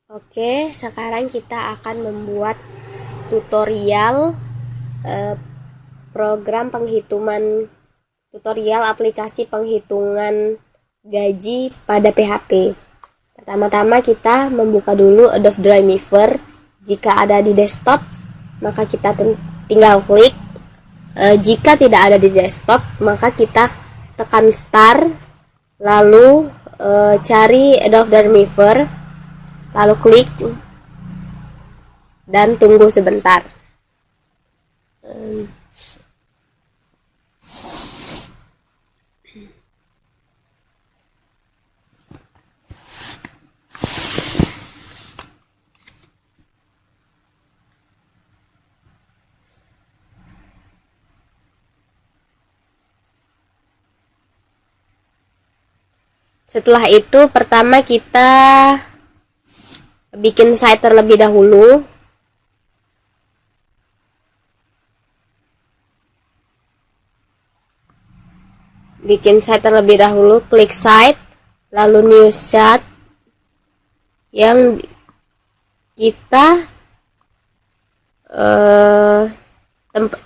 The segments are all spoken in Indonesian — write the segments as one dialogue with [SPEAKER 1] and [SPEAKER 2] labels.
[SPEAKER 1] Oke, sekarang kita akan membuat tutorial program penghitungan tutorial aplikasi penghitungan gaji pada PHP. Pertama-tama kita membuka dulu Adobe Dreamweaver. Jika ada di desktop, maka kita tinggal klik. Jika tidak ada di desktop, maka kita tekan Start, lalu cari Adobe Dreamweaver, lalu klik dan tunggu sebentar. Setelah itu, pertama kita bikin site terlebih dahulu. Klik site, lalu new chat yang kita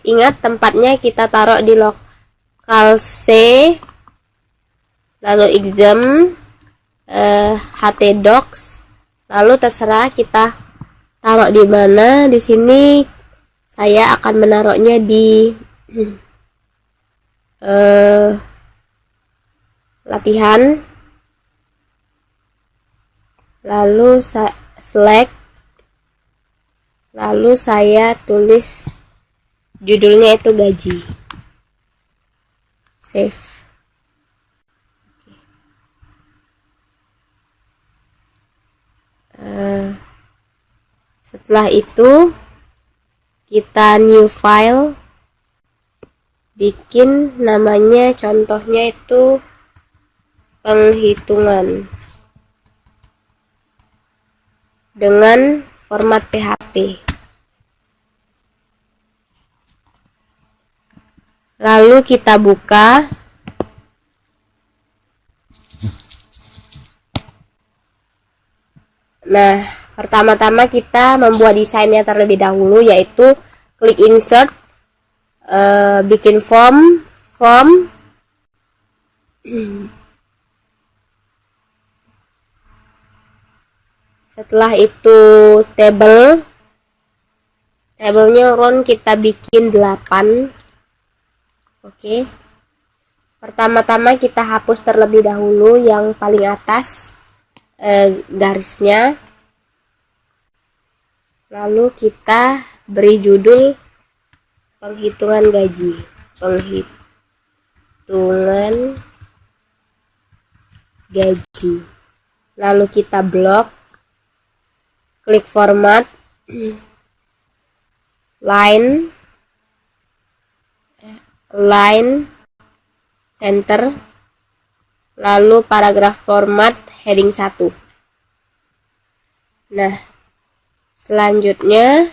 [SPEAKER 1] ingat tempatnya kita taruh di lokal C, lalu exam htdocs, lalu terserah kita taruh di mana. Di sini saya akan menaruhnya di latihan, lalu select, lalu saya tulis judulnya itu gaji, save. Setelah itu kita new file, bikin namanya, contohnya itu penghitungan dengan format PHP. Lalu kita buka. Nah, pertama-tama kita membuat desainnya terlebih dahulu, yaitu klik insert, bikin form. Setelah itu tabelnya round kita bikin 8. Oke. Pertama-tama kita hapus terlebih dahulu yang paling atas garisnya, lalu kita beri judul penghitungan gaji, lalu kita blok, klik format, line center, lalu paragraf format heading 1. Nah, selanjutnya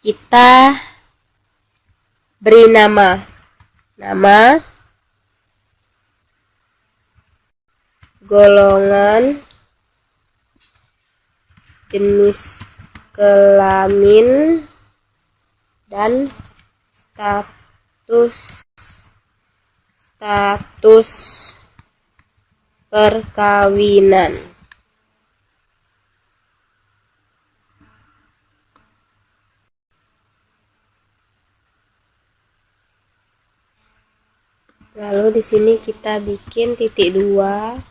[SPEAKER 1] kita beri nama golongan, jenis kelamin, dan status perkawinan. Lalu di sini kita bikin titik 2.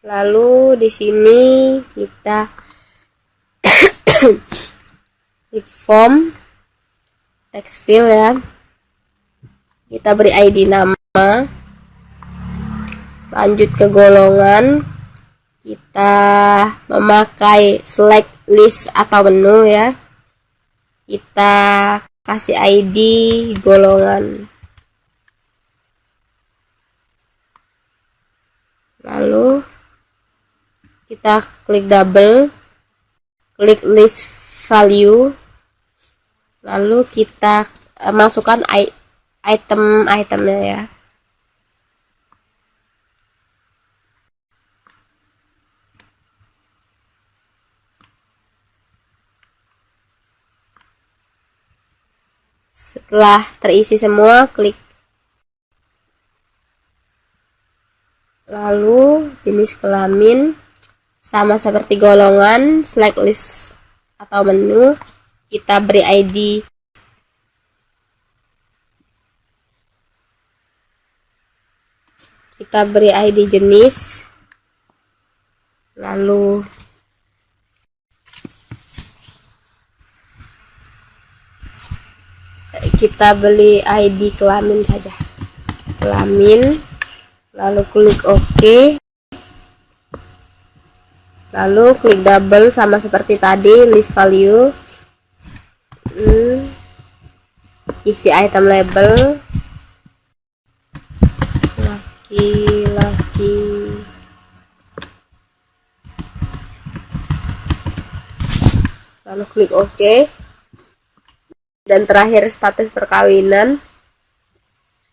[SPEAKER 1] Lalu di sini kita klik form, text field ya. Kita beri ID nama. Lanjut ke golongan. Kita memakai select list atau menu ya. Kita kasih ID golongan. Lalu kita klik double, klik list value, lalu kita masukkan itemnya ya. Setelah terisi semua, klik. Lalu jenis kelamin sama seperti golongan, select list atau menu, kita beri ID. Kita beri ID jenis. Lalu kita beli ID kelamin saja. Kelamin. Lalu klik OK. Lalu klik double sama seperti tadi, list value. Isi item label. Laki-laki. Lalu klik OK. Dan terakhir status perkawinan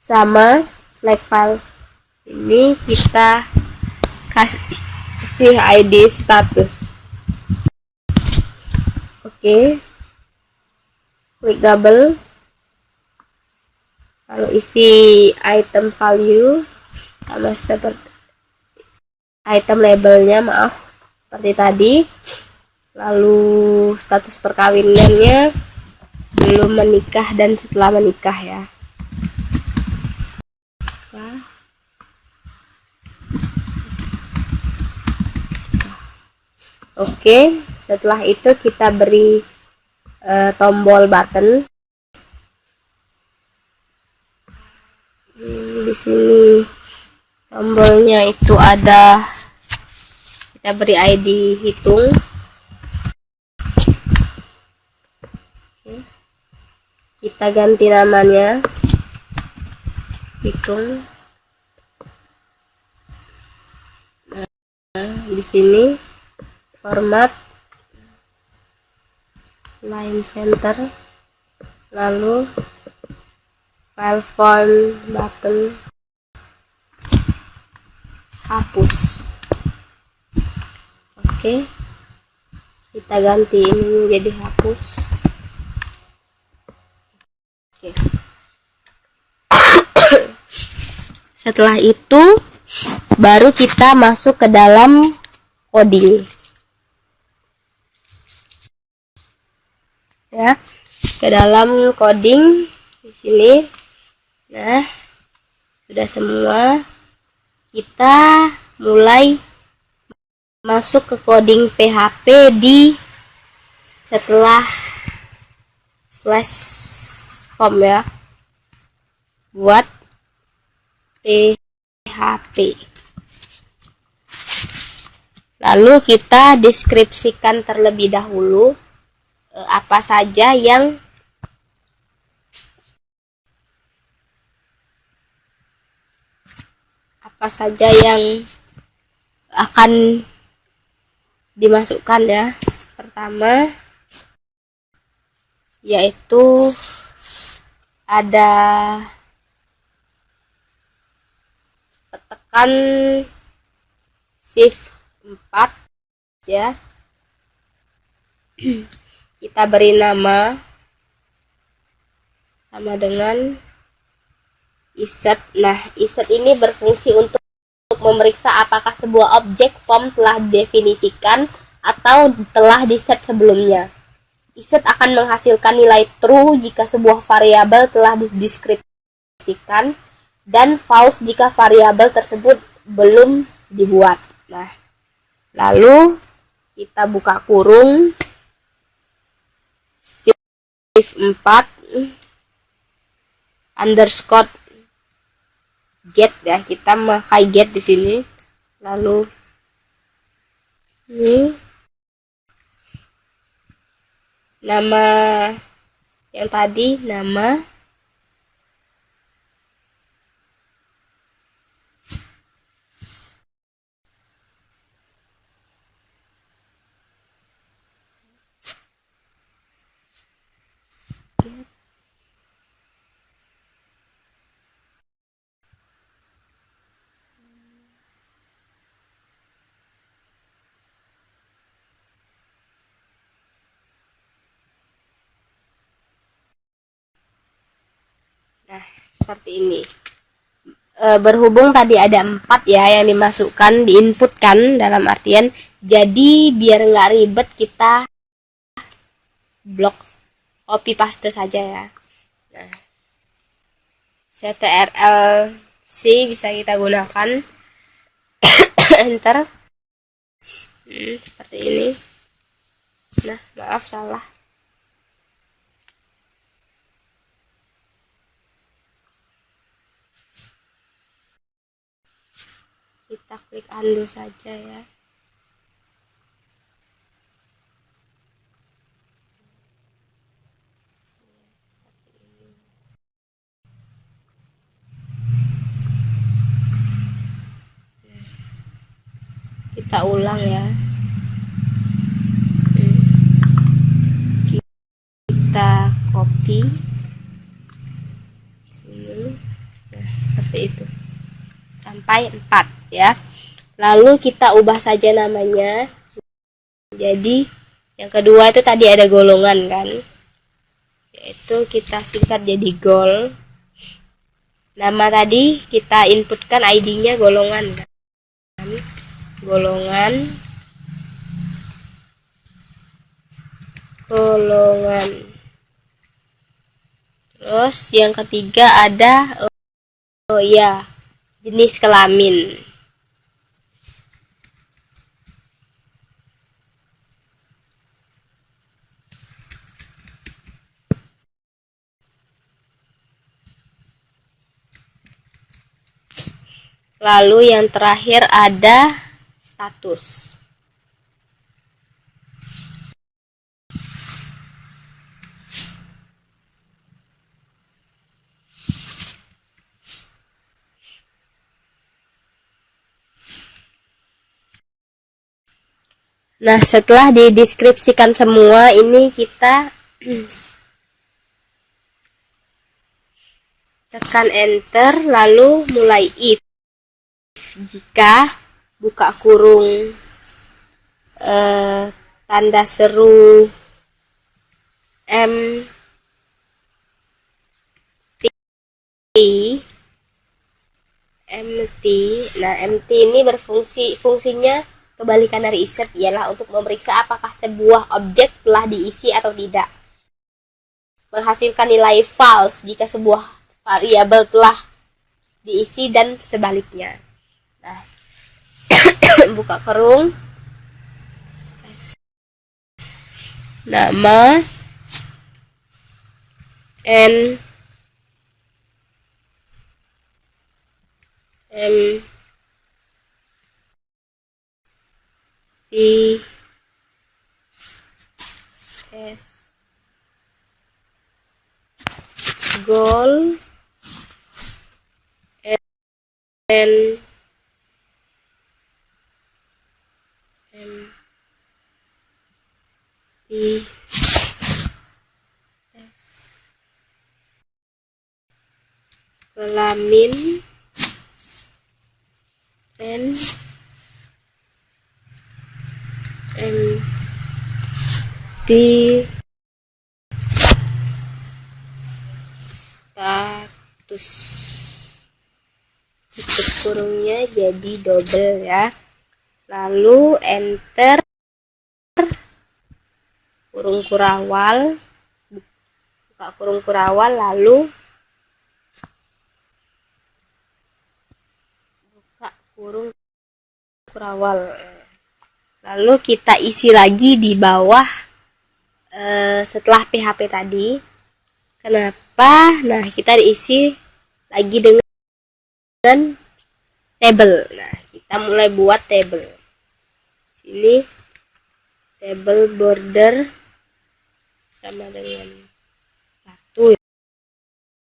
[SPEAKER 1] sama select file. Ini kita kasih ID status. Oke. Klik double. Lalu isi item value sama seperti item labelnya, maaf, seperti tadi. Lalu status perkawinannya belum menikah dan setelah menikah ya. Oke, setelah itu kita beri tombol button. Di sini tombolnya itu ada, kita beri ID hitung. Kita ganti namanya hitung. Nah, di sini format line center, lalu file form button, hapus. Oke, kita ganti ini menjadi hapus. Oke. Setelah itu baru kita masuk ke dalam coding ya, ke dalam coding di sini. Nah, sudah semua, kita mulai masuk ke coding PHP di setelah slash form ya, buat PHP. Lalu kita deskripsikan terlebih dahulu apa saja yang akan dimasukkan ya. Pertama yaitu ada tekan shift 4 ya. Kita beri nama sama dengan iset. Nah, iset ini berfungsi untuk memeriksa apakah sebuah objek form telah didefinisikan atau telah diset sebelumnya. Iset akan menghasilkan nilai true jika sebuah variabel telah dideskripsikan dan false jika variabel tersebut belum dibuat. Nah, lalu kita buka kurung shift 4 underscore get ya, kita memakai get di sini. Lalu ini nama yang tadi, nama seperti ini. Berhubung tadi ada 4 ya yang dimasukkan, diinputkan dalam artian, jadi biar nggak ribet kita blok copy paste saja ya. Nah, CTRL-C bisa kita gunakan. Enter. Seperti ini. Nah, maaf salah. Kita klik undo saja ya. Kita ulang ya. Kita copy sini. Nah, seperti itu. Sampai 4 ya. Lalu kita ubah saja namanya. Jadi yang kedua itu tadi ada golongan kan, yaitu kita singkat jadi gol. Nama tadi kita inputkan ID-nya golongan kan, golongan Terus yang ketiga ada jenis kelamin. Lalu yang terakhir ada status. Nah, setelah dideskripsikan semua ini, kita tekan enter, lalu mulai if. Jika buka kurung tanda seru MT. Nah, MT ini fungsinya kebalikan dari insert, ialah untuk memeriksa apakah sebuah objek telah diisi atau tidak. Menghasilkan nilai false jika sebuah variabel telah diisi dan sebaliknya. Nah, buka kurung, nama N M T S goal N M T S kelamin N M T status. Tutup kurungnya jadi double ya. Lalu enter, kurung kurawal, buka kurung kurawal, lalu buka kurung kurawal. Lalu kita isi lagi di bawah setelah PHP tadi. Kenapa? Nah, kita diisi lagi dengan table. Nah, kita mulai buat table. Sini table border sama dengan 1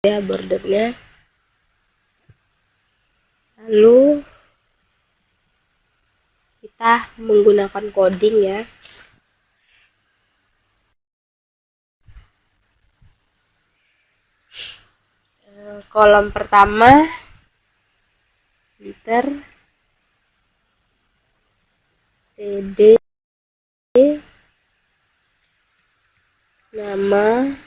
[SPEAKER 1] ya bordernya. Lalu kita menggunakan coding ya. Kolom pertama enter td nama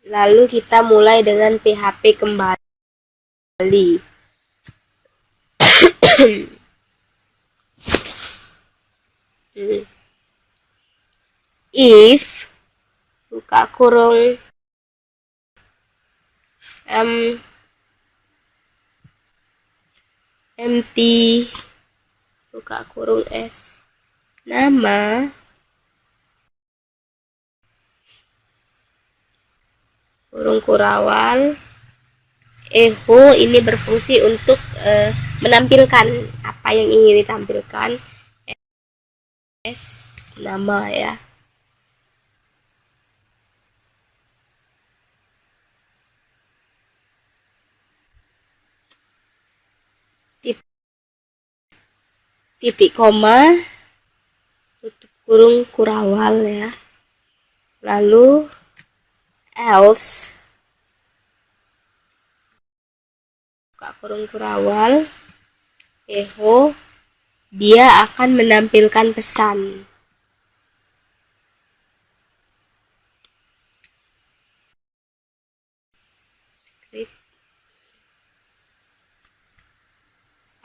[SPEAKER 1] Lalu kita mulai dengan PHP kembali. If buka kurung empty buka kurung s nama kurung kurawal echo ini berfungsi untuk menampilkan apa yang ingin ditampilkan s nama ya. Titik koma tutup kurung kurawal ya, lalu else buka kurung kurawal echo dia akan menampilkan pesan.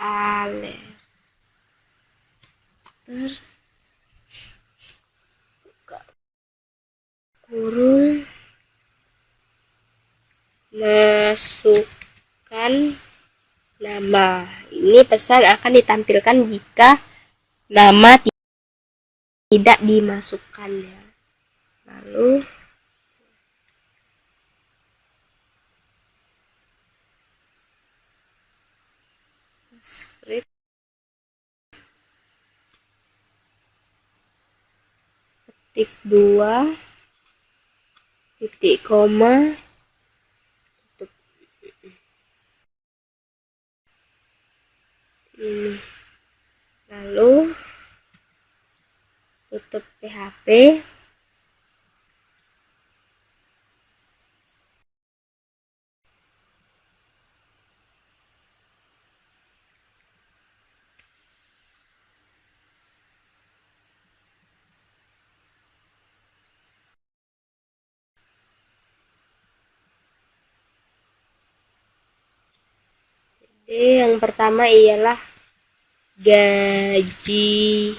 [SPEAKER 1] Ale buka kurung masukkan nama. Ini pesan akan ditampilkan jika nama tidak dimasukkan ya. Lalu script titik 2 titik koma tutup ini, lalu tutup PHP. Jadi yang pertama ialah gaji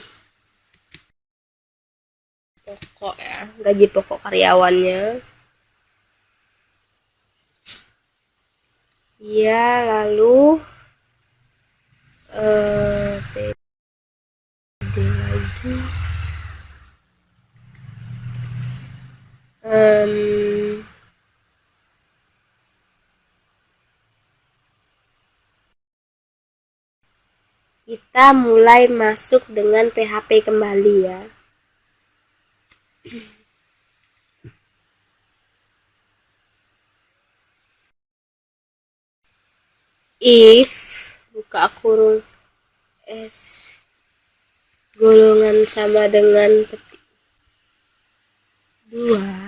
[SPEAKER 1] pokok ya, gaji pokok karyawannya. Ya, lalu PD lagi. Kita mulai masuk dengan PHP kembali ya. If buka kurung S golongan sama dengan petik 2 ya.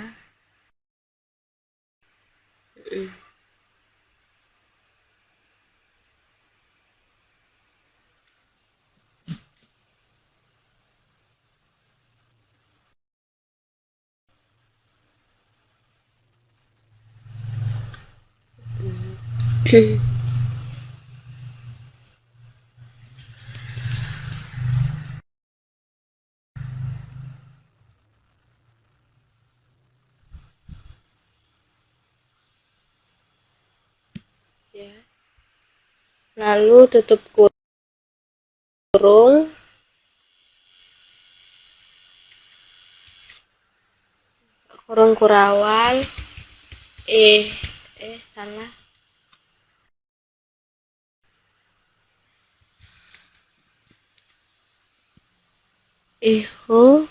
[SPEAKER 1] Lalu tutup kurung kurawal salah echo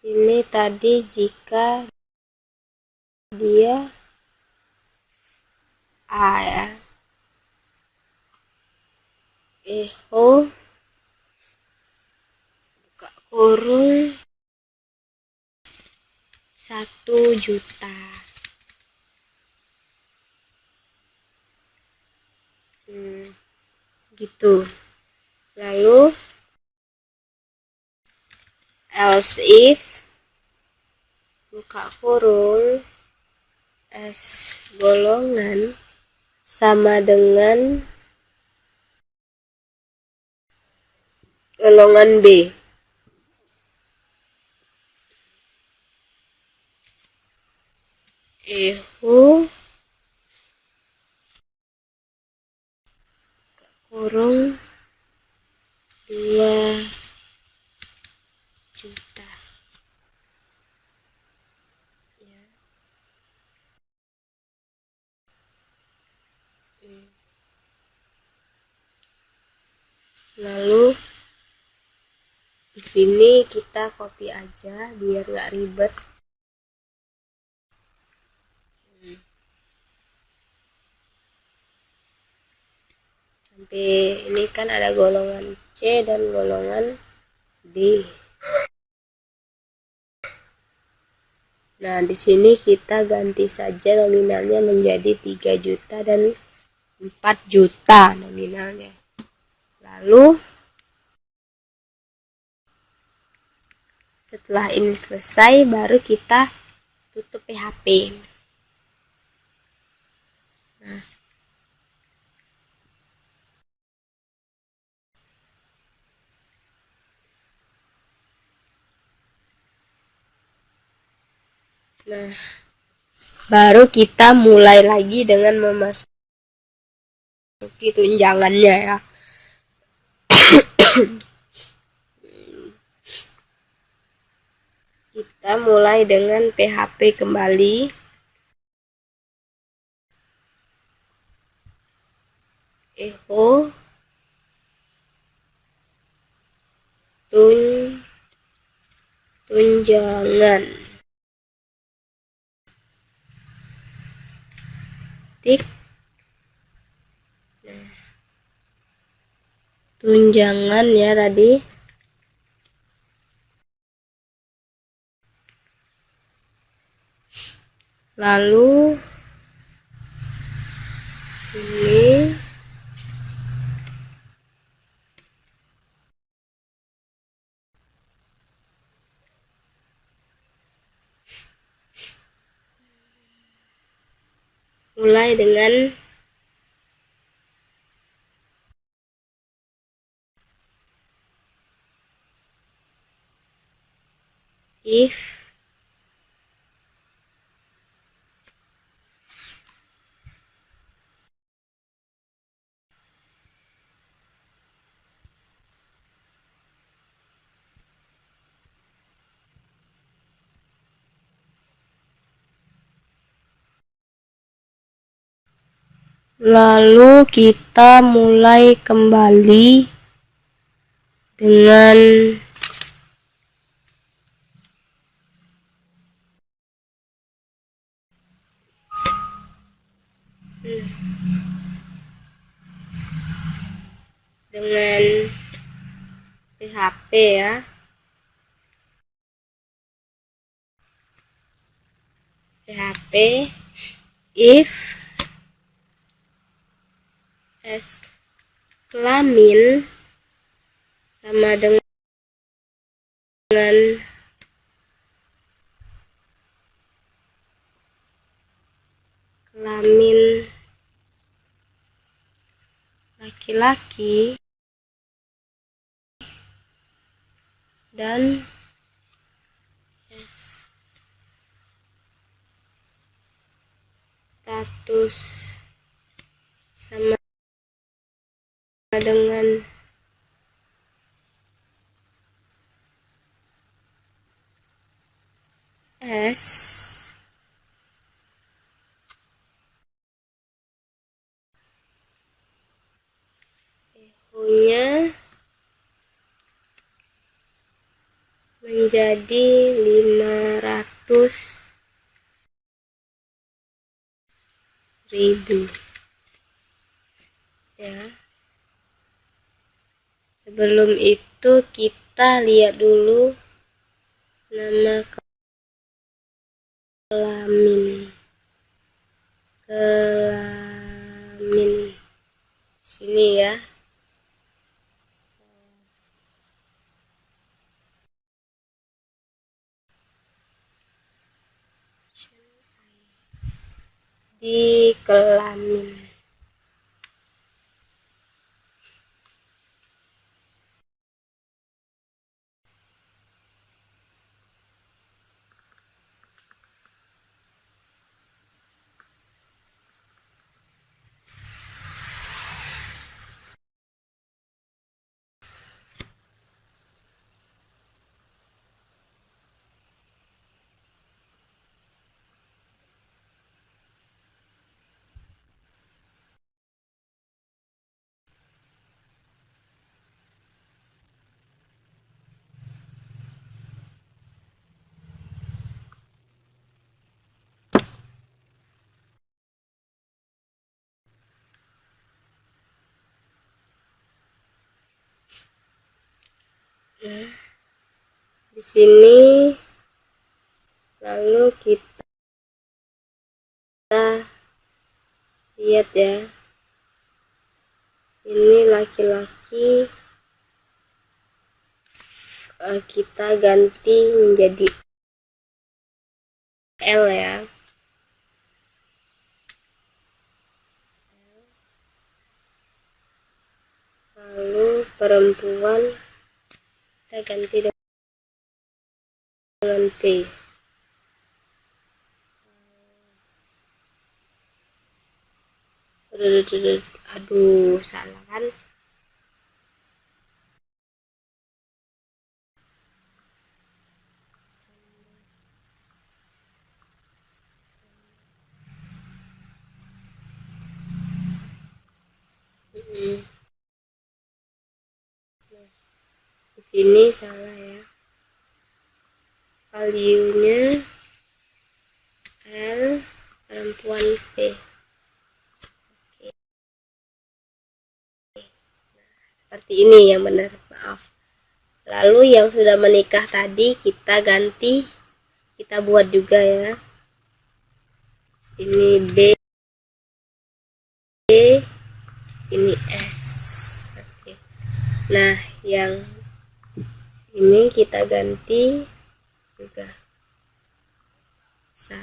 [SPEAKER 1] ini tadi jika dia A ya, echo buka kurung 1 juta. Tuh. Lalu else if buka kurung S golongan sama dengan golongan B. Ehu kurung 2 juta. Lalu di sini kita copy aja biar nggak ribet. Sampai ini kan ada golongan C dan golongan D. Nah, di sini kita ganti saja nominalnya menjadi 3 juta dan 4 juta nominalnya. Lalu setelah ini selesai baru kita tutup PHP. Nah, baru kita mulai lagi dengan memasuki tunjangannya ya. Kita mulai dengan PHP kembali. Echo tunjangan. Tik. Nah, tunjangan ya tadi. Lalu ini mulai dengan if lalu kita mulai kembali dengan PHP ya. PHP if S kelamin sama dengan kelamin laki-laki dan status sama dengan S punya menjadi 500.000 ya. Sebelum itu kita lihat dulu nama kelamin sini ya. di kelamin. Di sini lalu kita lihat ya, ini laki-laki, kita ganti menjadi L ya. Lalu perempuan kita ganti dengan P. Aduh, salah kan? Di sini salah ya. Value-nya L, perempuan P. Oke. Seperti ini yang benar, maaf. Lalu yang sudah menikah tadi kita ganti, kita buat juga ya. Ini B, ini S. Oke. Nah, yang ini kita ganti juga 1,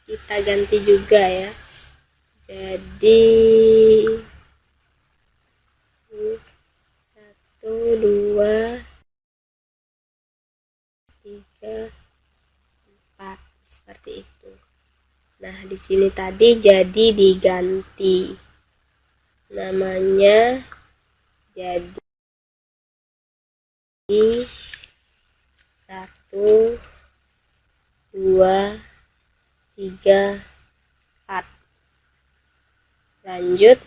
[SPEAKER 1] kita ganti juga ya, jadi 1, 2, 3, 4 seperti itu. Nah, di sini tadi jadi diganti namanya, jadi 1, 2, 3, 4. Lanjut.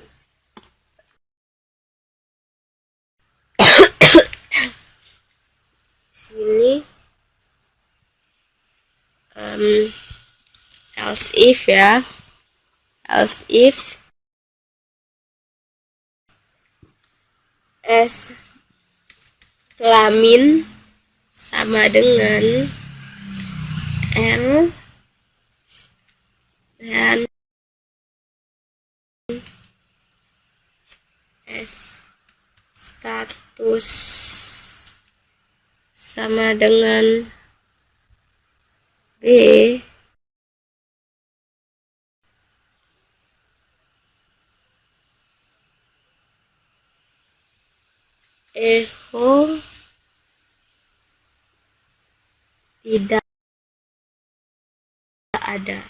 [SPEAKER 1] Sini else if ya, else if S kelamin sama dengan L dan S status sama dengan B, echo tidak ada,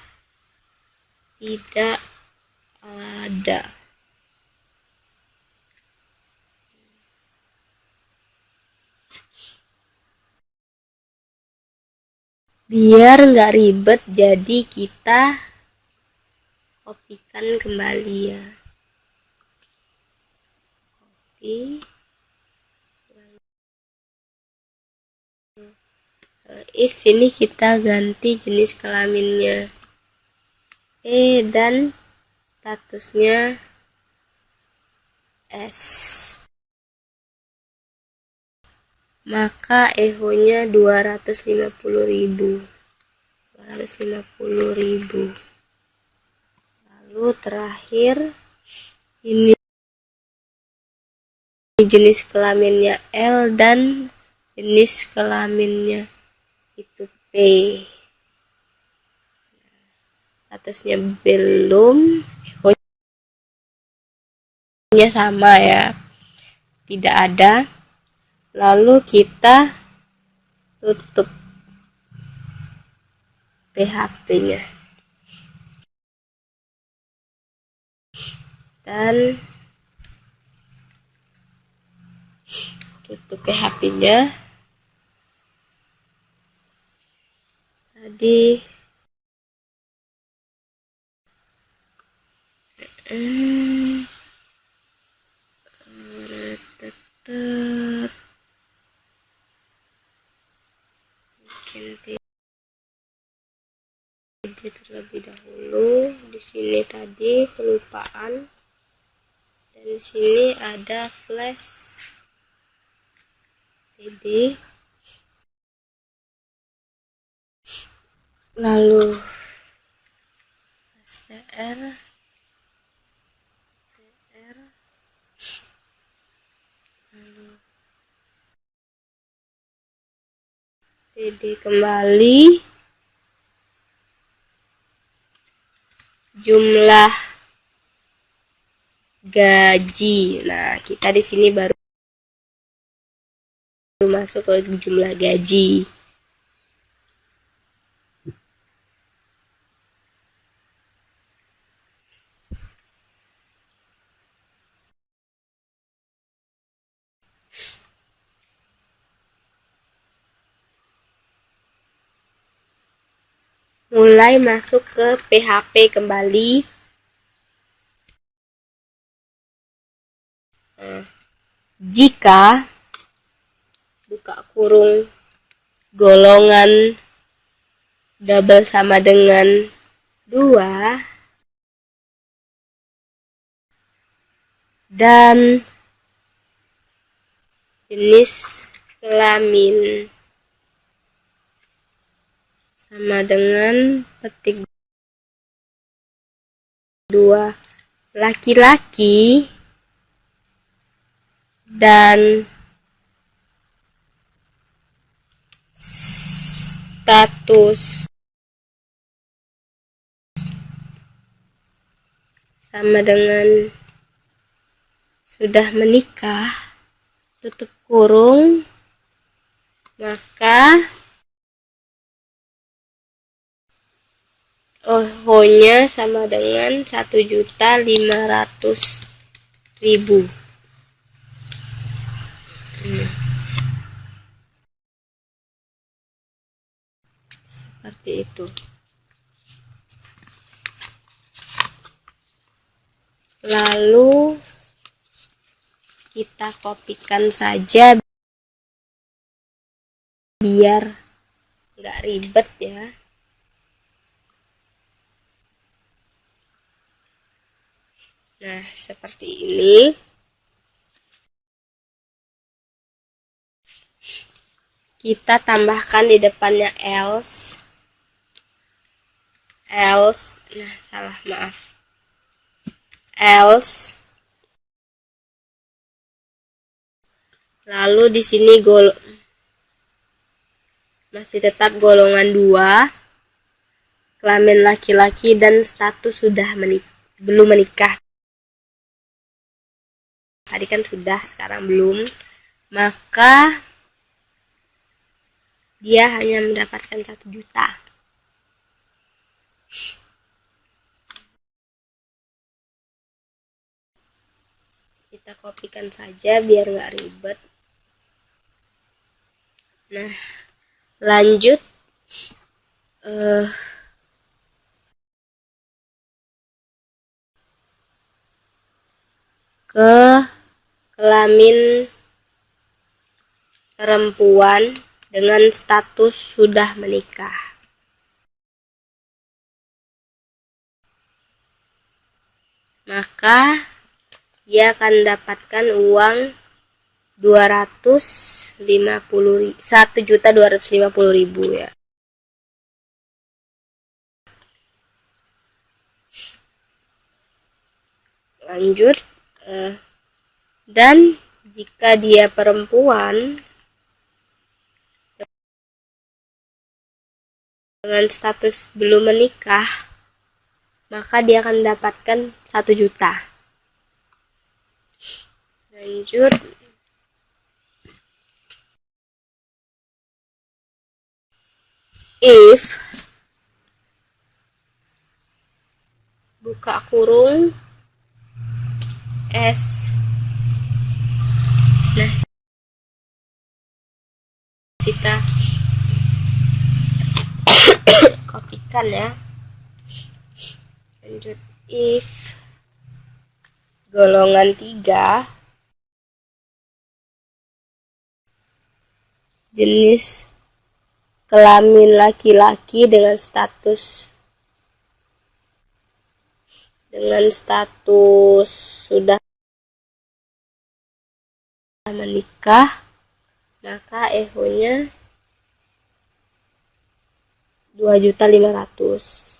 [SPEAKER 1] tidak ada. Biar nggak ribet, jadi kita kopikan kembali ya. Kopi. If ini kita ganti jenis kelaminnya E dan statusnya S. Maka echo-nya 250.000. 250.000. Lalu terakhir ini jenis kelaminnya L dan jenis kelaminnya itu P. Statusnya belum, nya sama ya, tidak ada. Lalu kita tutup PHP-nya dan tutup PHP-nya tadi. Terlebih dahulu di sini tadi kelupaan, dan di sini ada flash TB, lalu STR, lalu TD kembali, jumlah gaji. Nah, kita di sini baru masuk ke jumlah gaji. Mulai masuk ke PHP kembali. Jika buka kurung golongan double sama dengan 2 dan jenis kelamin sama dengan petik 2 laki-laki dan status sama dengan sudah menikah, tutup kurung, maka OHO-nya sama dengan 1.500.000. Seperti itu. Lalu kita kopikan saja biar nggak ribet ya. Nah, seperti ini. Kita tambahkan di depannya else. Else. Lalu di sini masih tetap golongan 2, kelamin laki-laki dan status sudah belum menikah. Tadi kan sudah, sekarang belum. Maka dia hanya mendapatkan 1 juta. Kita kopikan saja biar nggak ribet. Nah, lanjut ke kelamin perempuan dengan status sudah menikah. Maka dia akan mendapatkan uang 1.250.000 ya. Lanjut, dan jika dia perempuan dengan status belum menikah, maka dia akan mendapatkan 1 juta. Lanjut, if buka kurung S. Nah, kita kopikan ya. Lanjut, if golongan 3 jenis kelamin laki-laki dengan status sudah menikah, maka EHO-nya 2.500.000.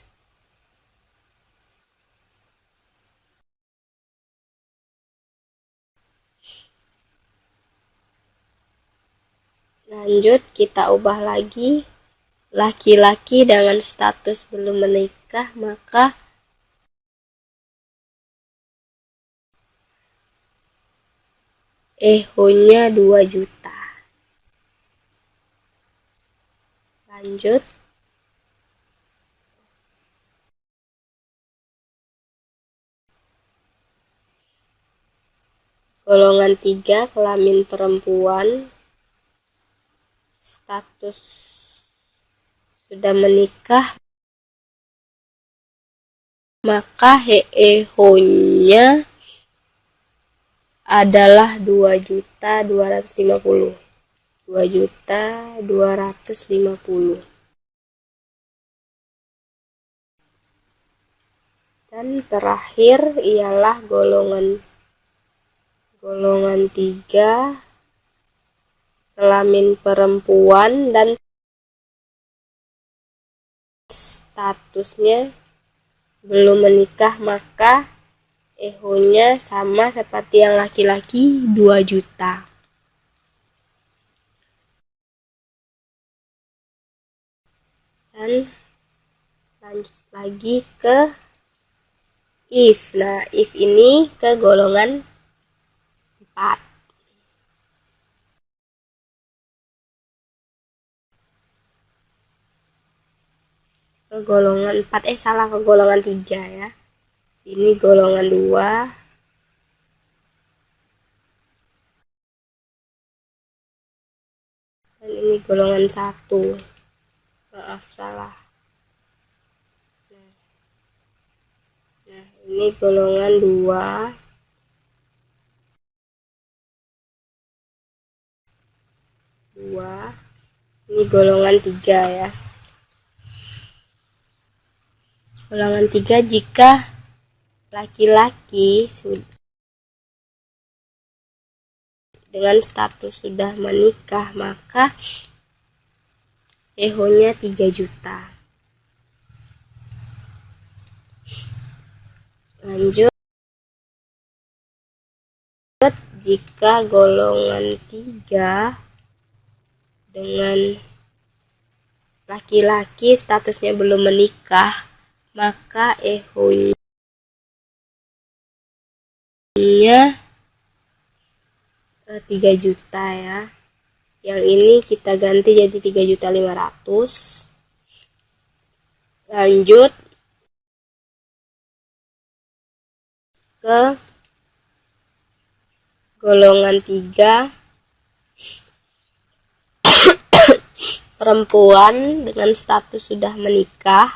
[SPEAKER 1] Lanjut, kita ubah lagi. Laki-laki dengan status belum menikah, maka EHO-nya 2 juta. Lanjut, golongan 3 kelamin perempuan, status sudah menikah, maka EHO-nya adalah 2.250.000. 2.250.000. Dan terakhir ialah golongan 3 kelamin perempuan dan statusnya belum menikah, maka EHO-nya sama seperti yang laki-laki, 2 juta. Dan lanjut lagi ke if. Nah, if ini ke golongan 4. Ke golongan 4, ke golongan 3 ya. Ini golongan 2. Dan ini golongan 1. Maaf, salah. Nah, ini golongan 2. Ini golongan 3 ya. Golongan 3 jika laki-laki dengan status sudah menikah, maka EHO-nya 3 juta. Lanjut, jika golongan 3 dengan laki-laki statusnya belum menikah, maka EHO-nya 3 juta ya. Yang ini kita ganti jadi 3.500.000. Lanjut ke golongan 3 perempuan dengan status sudah menikah,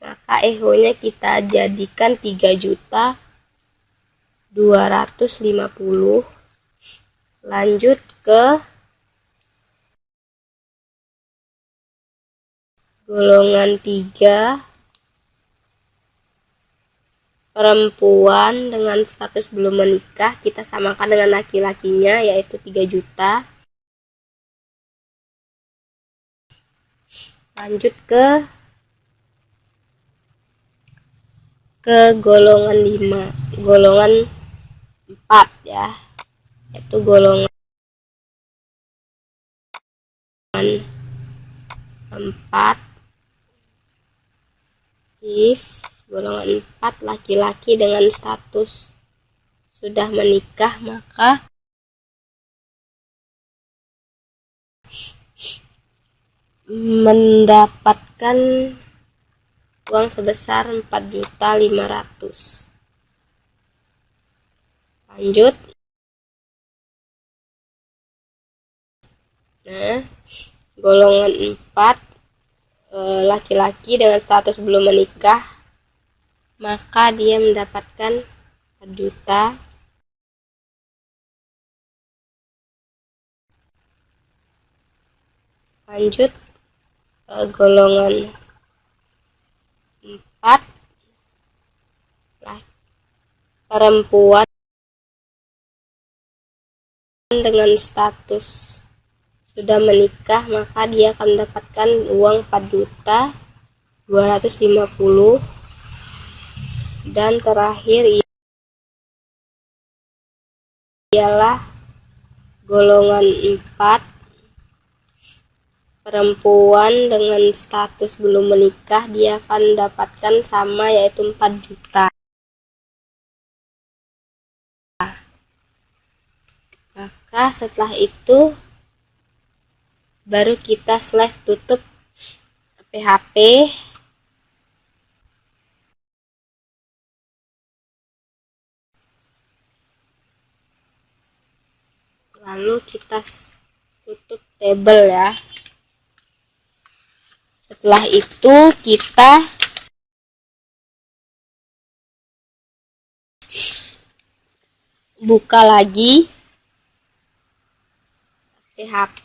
[SPEAKER 1] maka EHO-nya kita jadikan 3.250.000. Lanjut ke golongan 3 perempuan dengan status belum menikah, kita samakan dengan laki-lakinya, yaitu 3 juta. Lanjut ke ke golongan 5, golongan 4 ya, yaitu golongan 4 if golongan 4 laki-laki dengan status sudah menikah, maka mendapatkan uang sebesar 4.500.000. Lanjut. Nah, golongan 4 laki-laki dengan status belum menikah, maka dia mendapatkan 4 juta. Lanjut, golongan 4 perempuan dengan status sudah menikah, maka dia akan mendapatkan uang 4.250.000. Dan terakhir ialah golongan 4 perempuan dengan status belum menikah, dia akan mendapatkan sama, yaitu 4 juta. Maka setelah itu baru kita slash tutup PHP. Lalu kita tutup tabel ya. Setelah itu kita buka lagi PHP,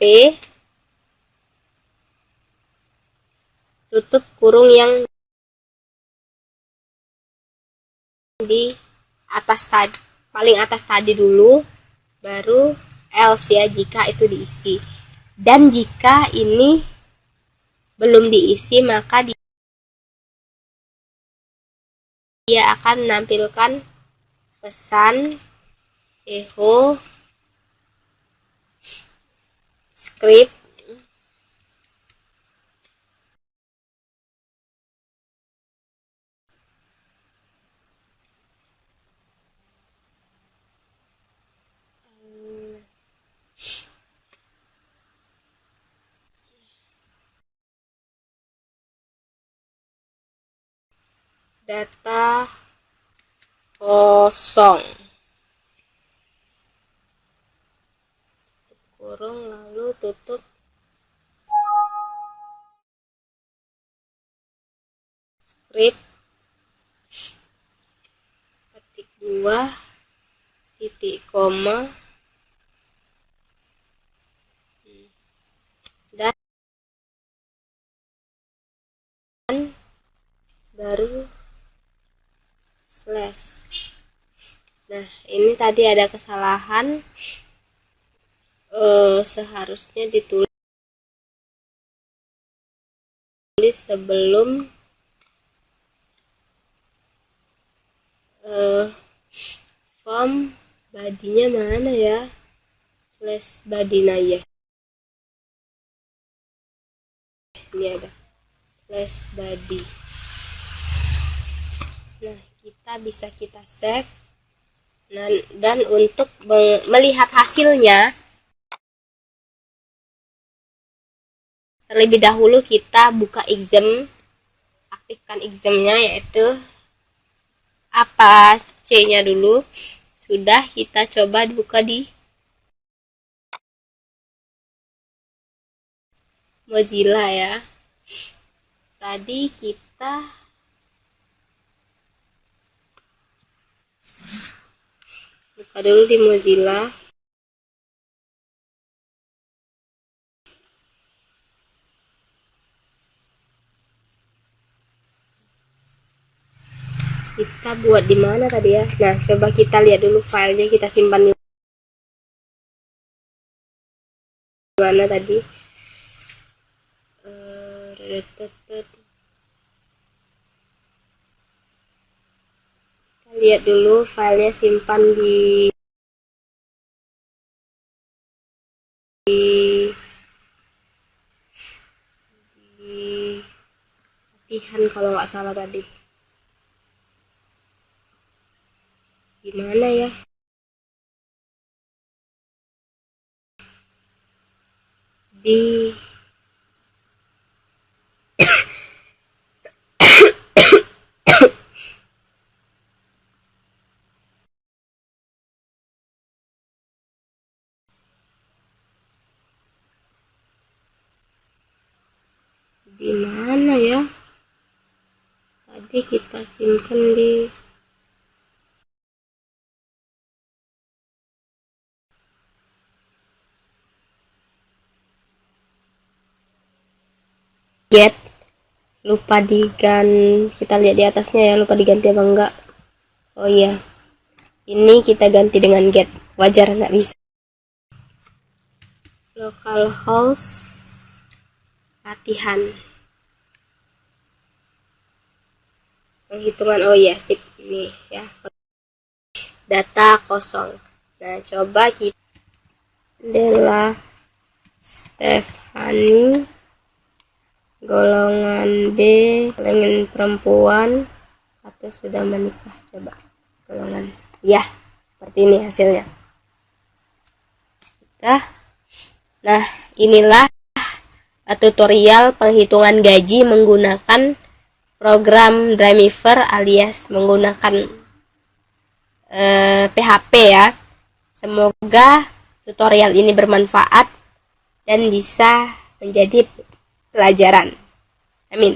[SPEAKER 1] tutup kurung yang di atas tadi, paling atas tadi dulu, baru else ya, jika itu diisi. Dan jika ini belum diisi, maka dia akan menampilkan pesan echo script data kosong kurung, lalu tutup script, ketik 2 titik koma dan baru slash. Nah, ini tadi ada kesalahan, seharusnya ditulis sebelum form badinya mana ya, slash badina ya, ini ada slash body. Nah, kita save. Dan untuk melihat hasilnya, terlebih dahulu kita buka exam, aktifkan examnya, yaitu apa C-nya dulu. Sudah, kita coba buka di Mozilla ya. Tadi kita buka dulu di Mozilla. Kita buat di mana tadi ya? Nah, coba kita lihat dulu filenya, kita simpan di mana tadi. Lihat dulu filenya, simpan di latihan kalau nggak salah tadi. Gimana ya? Di di mana ya? Tadi kita simpan di get. Lupa diganti, kita lihat di atasnya ya, lupa diganti apa enggak. Oh iya, ini kita ganti dengan get, wajar nggak bisa. Localhost latihan penghitungan, oh iya sip, ini ya, data kosong. Nah, coba kita adalah Stefani, golongan B, kelamin perempuan, atau sudah menikah. Coba golongan, ya seperti ini hasilnya. Nah, inilah tutorial penghitungan gaji menggunakan program Dreamweaver alias menggunakan PHP ya. Semoga tutorial ini bermanfaat dan bisa menjadi pelajaran. Amin.